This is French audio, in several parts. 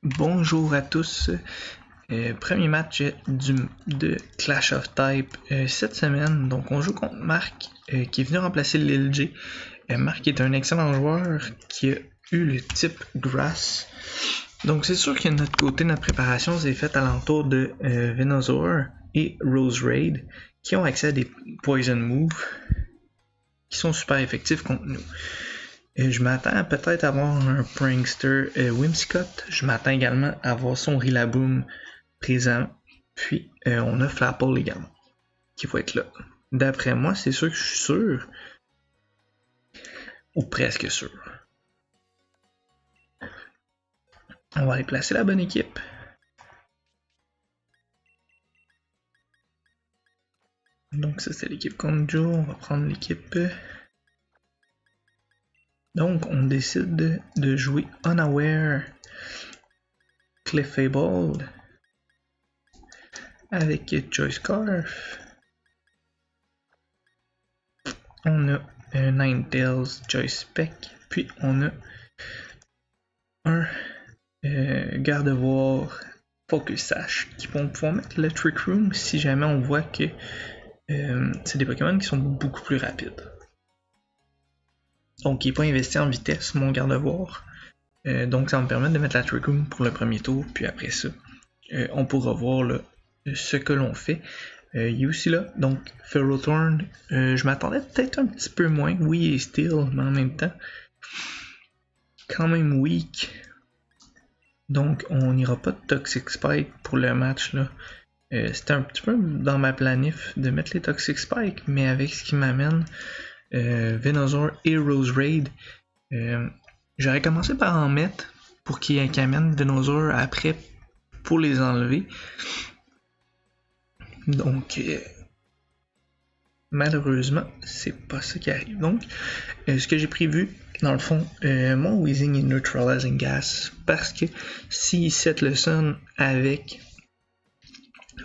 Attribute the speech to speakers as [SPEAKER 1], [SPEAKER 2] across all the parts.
[SPEAKER 1] Bonjour à tous. Premier match de Clash of Type cette semaine. Donc on joue contre Marc qui est venu remplacer Lil J. Marc est un excellent joueur qui a eu le type Grass. Donc c'est sûr que de notre côté, notre préparation s'est faite alentour de Venusaur et Rose Raid qui ont accès à des Poison Moves qui sont super effectifs contre nous. Je m'attends à peut-être avoir un Prankster Whimsicott. Je m'attends également à avoir son Rillaboom présent. Puis on a Flapple également qui va être là. D'après moi, c'est sûr que je suis sûr. Ou presque sûr. On va aller placer la bonne équipe. Donc ça c'est l'équipe contre Joe. On va prendre l'équipe. Donc on décide de jouer Unaware Clefable avec Choice Scarf. On a Ninetales Choice Spec. Puis on a un Gardevoir Focus Sash qui vont pouvoir mettre le Trick Room si jamais on voit que c'est des Pokémon qui sont beaucoup plus rapides. Donc il n'est pas investi en vitesse mon Gardevoir. Donc ça va me permettre de mettre la Trick Room pour le premier tour. Puis après ça, on pourra voir là, ce que l'on fait. Il est aussi là, donc Ferrothorn, je m'attendais peut-être un petit peu moins. Oui, il est Steel, mais en même temps, quand même weak. Donc on n'ira pas de Toxic Spike pour le match là. C'était un petit peu dans ma planif de mettre les Toxic Spike, mais avec ce qui m'amène Venusaur et Rose Raid, j'aurais commencé par en mettre pour qu'il amène Venusaur après pour les enlever. Donc malheureusement, c'est pas ça qui arrive. Donc, ce que j'ai prévu, dans le fond, mon Weezing est Neutralizing Gas parce que s'il set le sun avec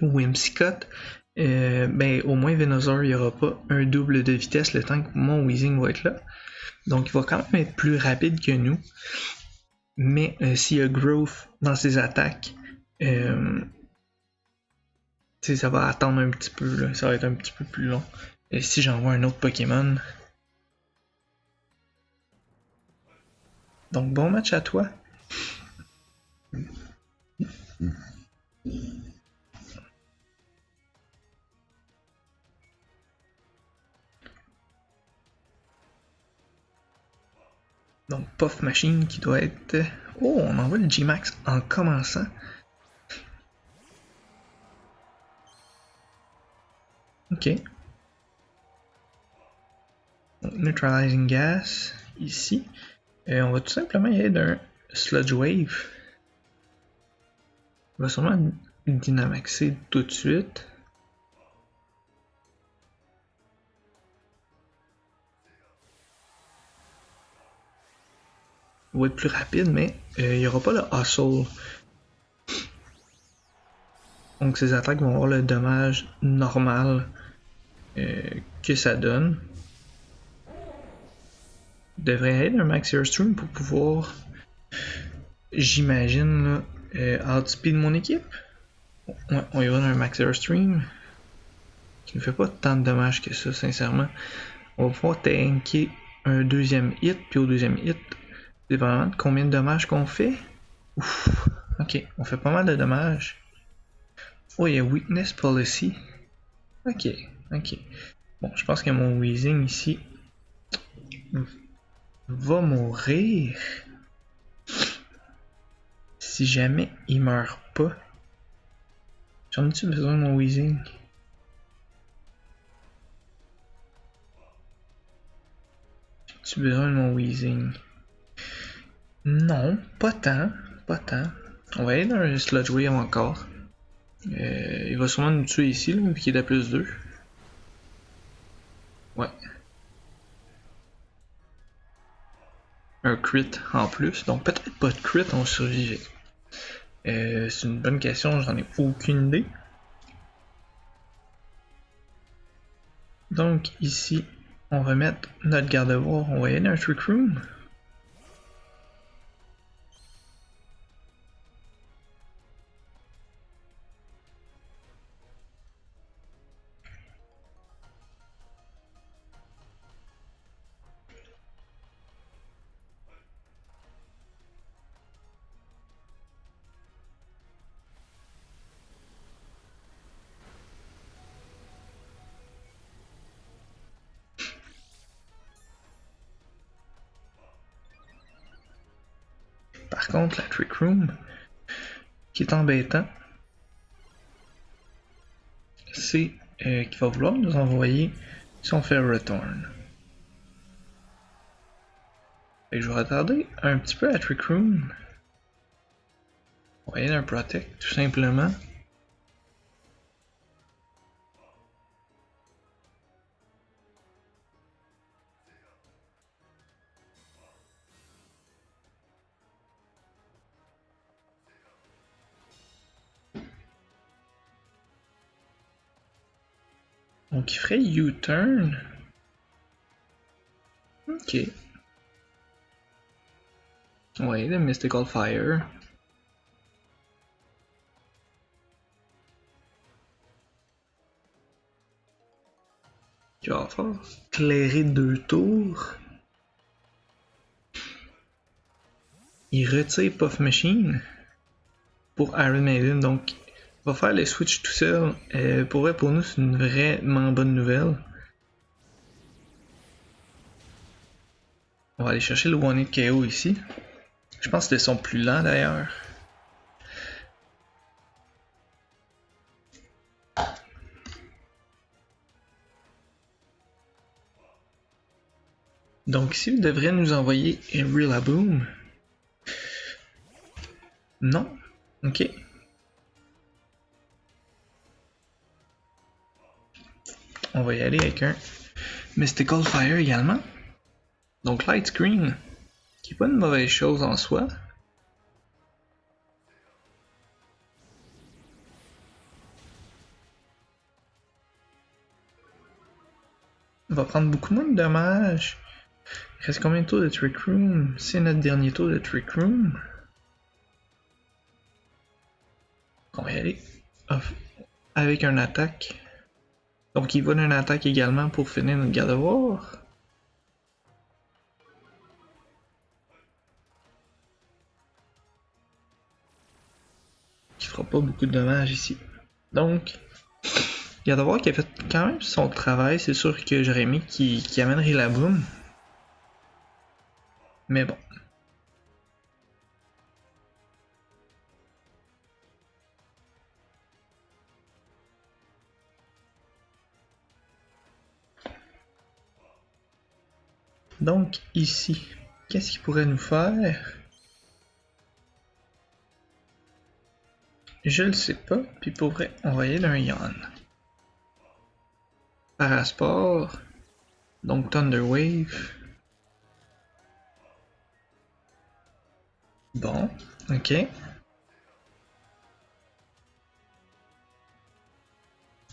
[SPEAKER 1] Whimsicott, ben au moins Venusaur il n'y aura pas un double de vitesse le temps que mon Weezing va être là. Donc il va quand même être plus rapide que nous. Mais s'il y a Growth dans ses attaques, ça va attendre un petit peu, là. Ça va être un petit peu plus long. Et si j'envoie un autre Pokémon. Donc bon match à toi. Donc Puff Machine qui doit être... Oh, on envoie le G-Max en commençant. Ok. Donc, Neutralizing Gas ici. On va tout simplement y aller d'un Sludge Wave. On va sûrement Dynamaxer tout de suite. Il va être plus rapide, mais il n'y aura pas le Hustle. Donc ces attaques vont avoir le dommage normal que ça donne. Devrait être un Max Airstream pour pouvoir, j'imagine, outspeed mon équipe. Ouais, on y va dans un Max Airstream qui ne fait pas tant de dommages que ça, sincèrement. On va pouvoir tanker un deuxième hit, puis au deuxième hit, dépendamment de combien de dommages qu'on fait. Ouf, ok, on fait pas mal de dommages. Oh, il y a Weakness Policy. Ok. Bon, je pense que mon Weezing ici va mourir. Si jamais il meurt pas. J'en ai-tu besoin de mon Weezing? J'ai-tu besoin de mon Weezing? Non, pas tant. On va aller dans un Sludge Wave encore. Il va sûrement nous tuer ici, là, vu qu'il est à plus 2. Ouais. Un crit en plus. Donc peut-être pas de crit, on survivait. C'est une bonne question, j'en ai aucune idée. Donc ici, on va mettre notre Gardevoir, on va y aller dans un Trick Room. contre, la Trick Room, qui est embêtant, c'est qu'il va vouloir nous envoyer si on fait Return. Et je vais retarder un petit peu la Trick Room. On va y aller d'un Protect, tout simplement. Donc il ferait U-turn. Ok. Ouais, le Mystical Fire. Qui va faire clairer 2 tours. Il retire Puff Machine pour Iron Maiden, donc il va faire le switch tout seul. Pour nous, c'est une vraiment bonne nouvelle. On va aller chercher le One Hit KO ici. Je pense que c'était son plus lent d'ailleurs. Donc ici, il devrait nous envoyer Rillaboom. Non? Ok. On va y aller avec un Mystical Fire également. Donc Light Screen, qui n'est pas une mauvaise chose en soi. On va prendre beaucoup moins de dommages. Il reste combien de tours de Trick Room? C'est notre dernier tour de Trick Room. On va y aller avec une attaque. Donc il va d'une attaque également pour finir notre Gardevoir. Qui fera pas beaucoup de dommages ici. Donc, Gardevoir qui a fait quand même son travail. C'est sûr que j'aurais aimé qu'il amène Rillaboom. Mais bon. Donc ici, qu'est-ce qu'il pourrait nous faire? Je le sais pas, puis pour vrai, on va y aller d'un Yawn. Parasport, donc Thunder Wave. Bon, ok.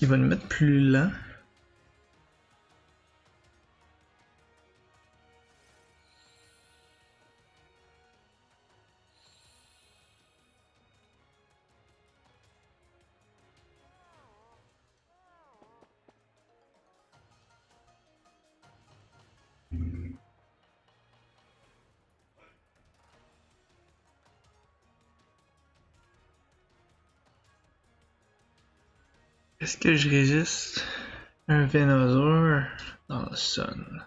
[SPEAKER 1] Il va nous mettre plus lent. Est-ce que je résiste un Venusaur dans le Sun?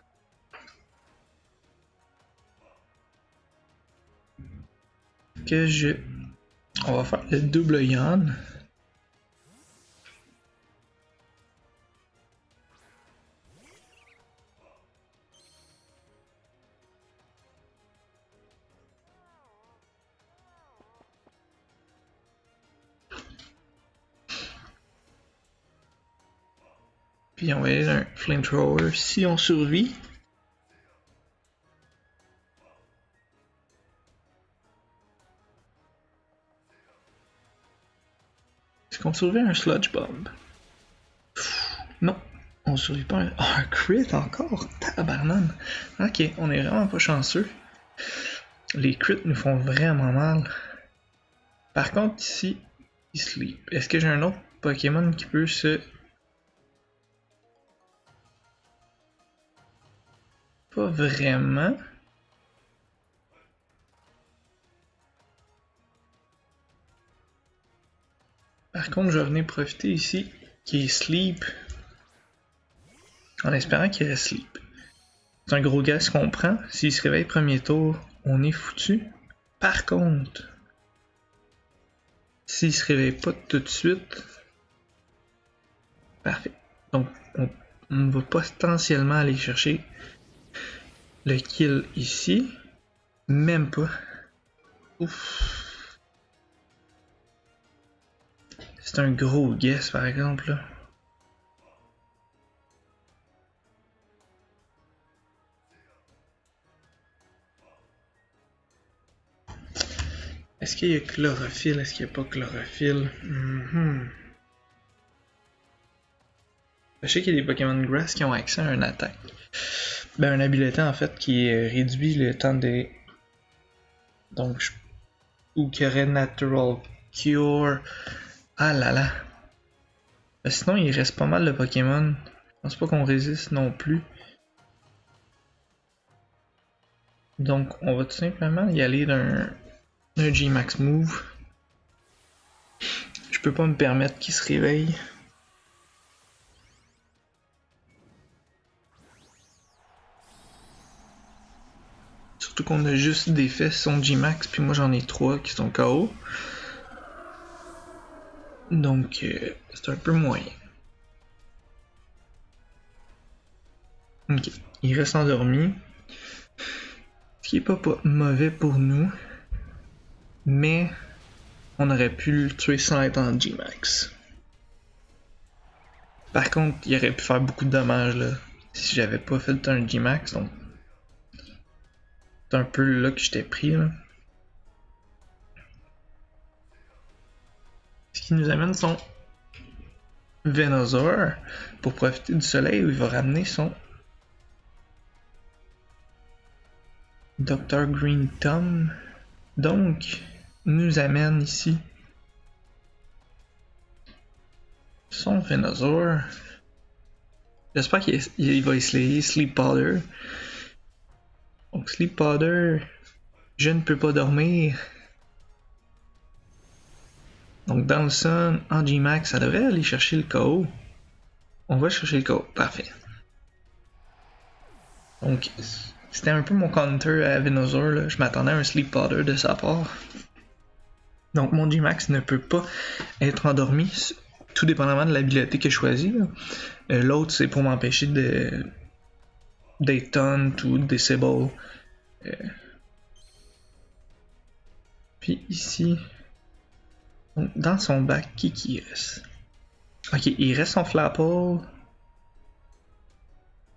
[SPEAKER 1] On va faire le double Yawn. Puis on va aller d'un Flamethrower si on survit. Est-ce qu'on survit un Sludge Bomb? Non, on survit pas un... Oh, un crit encore? Tabarnane! Ok, on est vraiment pas chanceux. Les crits nous font vraiment mal. Par contre, ici, il sleep. Est-ce que j'ai un autre Pokémon qui peut se... Pas vraiment. Par contre, je vais venir profiter ici qu'il sleep. En espérant qu'il reste sleep. C'est un gros gars qu'on prend. S'il se réveille premier tour, on est foutu. Par contre, s'il se réveille pas tout de suite, parfait. Donc, on va potentiellement aller chercher le kill ici. Même pas. Ouf. C'est un gros guess par exemple là. Est-ce qu'il y a chlorophylle? Est-ce qu'il n'y a pas chlorophylle? Je sais qu'il y a des Pokémon de Grass qui ont accès à une attaque. Ben, un habileté en fait qui réduit le temps des. Donc, ou qui aurait Natural Cure. Ah là là. Ben, sinon, il reste pas mal de Pokémon. Je pense pas qu'on résiste non plus. Donc, on va tout simplement y aller d'un G-Max Move. Je peux pas me permettre qu'il se réveille. Surtout qu'on a juste défait son G-Max, puis moi j'en ai 3 qui sont KO. Donc, c'est un peu moyen. Ok, il reste endormi. Ce qui est pas mauvais pour nous. Mais on aurait pu le tuer sans être en G-Max. Par contre, il aurait pu faire beaucoup de dommages là, si j'avais pas fait un G-Max. Donc, c'est un peu là que j'étais pris. Là. Ce qui nous amène son Venusaur pour profiter du soleil où il va ramener son Dr. Green Thumb. Donc, nous amène ici son Venusaur. J'espère qu'il va essayer Sleep Powder. Donc, Sleep Powder, je ne peux pas dormir. Donc, dans le sun, en G-Max, ça devrait aller chercher le KO. On va chercher le KO. Parfait. Donc, c'était un peu mon counter à Venusaur. Là. Je m'attendais à un Sleep Powder de sa part. Donc, mon G-Max ne peut pas être endormi, tout dépendamment de l'habileté que je choisis. L'autre, c'est pour m'empêcher d'être taunt ou disable. Puis ici, dans son bac, qui reste? Ok, il reste son Flapple.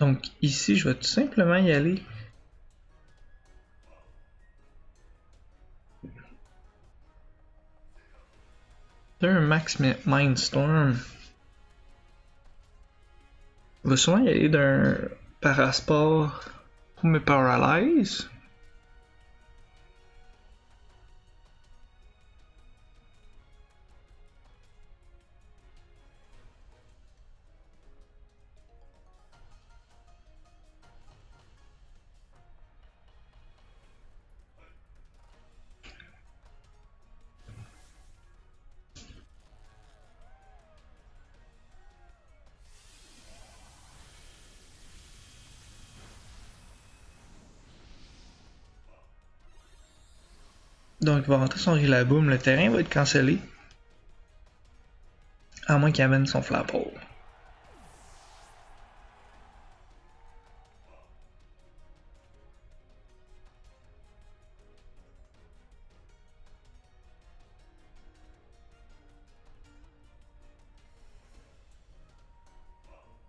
[SPEAKER 1] Donc ici, je vais tout simplement y aller. Un Max Mindstorm. Je vais souvent y aller d'un Parasport pour me paralyse. Donc il va rentrer son Rillaboom, le terrain va être cancellé. À moins qu'il amène son Flapple.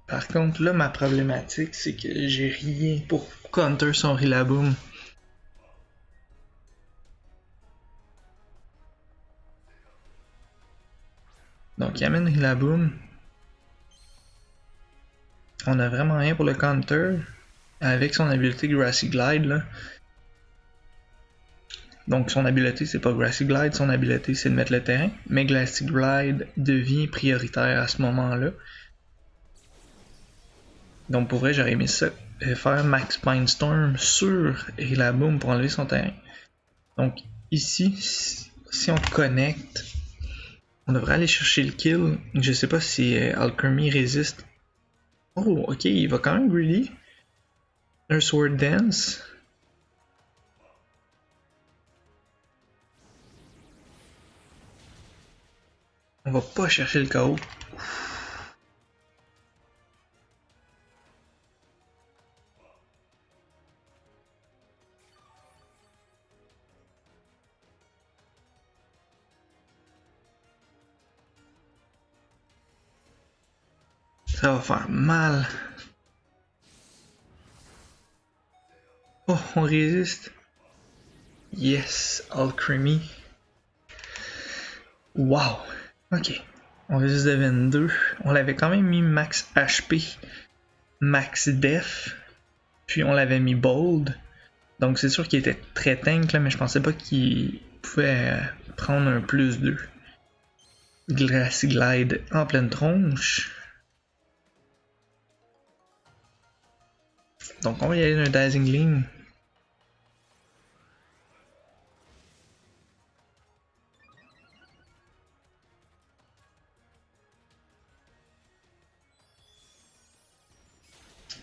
[SPEAKER 1] Par contre, là, ma problématique, c'est que j'ai rien pour counter son Rillaboom. Donc, il amène Rillaboom. On a vraiment rien pour le counter. Avec son habileté Grassy Glide, là. Donc, son habileté, c'est pas Grassy Glide, son habileté, c'est de mettre le terrain. Mais Grassy Glide devient prioritaire à ce moment-là. Donc, pour vrai, j'aurais aimé ça. Faire Max Mindstorm sur Rillaboom pour enlever son terrain. Donc, ici, si on connecte, on devrait aller chercher le kill. Je sais pas si Alchemy résiste. Oh, ok, il va quand même greedy. Un Sword Dance. On va pas chercher le KO. Ça va faire mal. Oh, on résiste. Yes, Alchemy. Wow. Ok. On résiste de 22. On l'avait quand même mis max HP, max def. Puis on l'avait mis bold. Donc c'est sûr qu'il était très tank là, mais je pensais pas qu'il pouvait prendre un plus 2. Glassy Glide en pleine tronche. Donc on va y aller d'un Dazzling Gleam.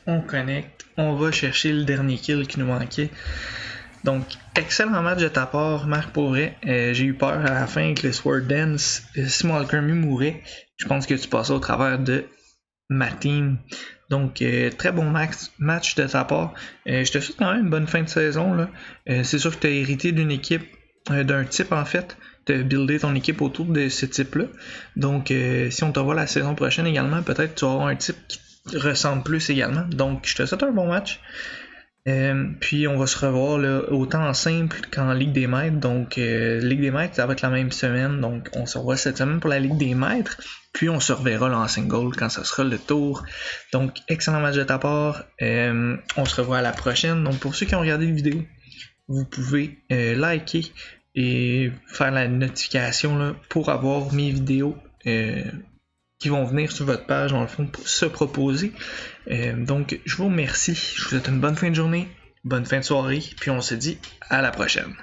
[SPEAKER 1] On connecte, on va chercher le dernier kill qui nous manquait. Donc, excellent match de ta part, Marc, pour vrai. J'ai eu peur à la fin avec le Sword Dance. Si mon Alchemy mourait, je pense que tu passais au travers de ma team. Donc, très bon match de ta part. Je te souhaite quand même une bonne fin de saison, là. C'est sûr que tu as hérité d'une équipe, d'un type en fait. Tu as buildé ton équipe autour de ce type-là. Donc, si on te voit la saison prochaine également, peut-être tu vas avoir un type qui ressemble plus également. Donc, je te souhaite un bon match. Puis on va se revoir là, autant en simple qu'en Ligue des Maîtres. Donc Ligue des Maîtres, ça va être la même semaine. Donc on se revoit cette semaine pour la Ligue des Maîtres. Puis on se reverra là en single quand ça sera le tour. Donc excellent match de ta part. On se revoit à la prochaine. Donc pour ceux qui ont regardé la vidéo, vous pouvez liker et faire la notification là, pour avoir mes vidéos qui vont venir sur votre page dans le fond pour se proposer. Donc je vous remercie, je vous souhaite une bonne fin de journée, bonne fin de soirée, puis on se dit à la prochaine.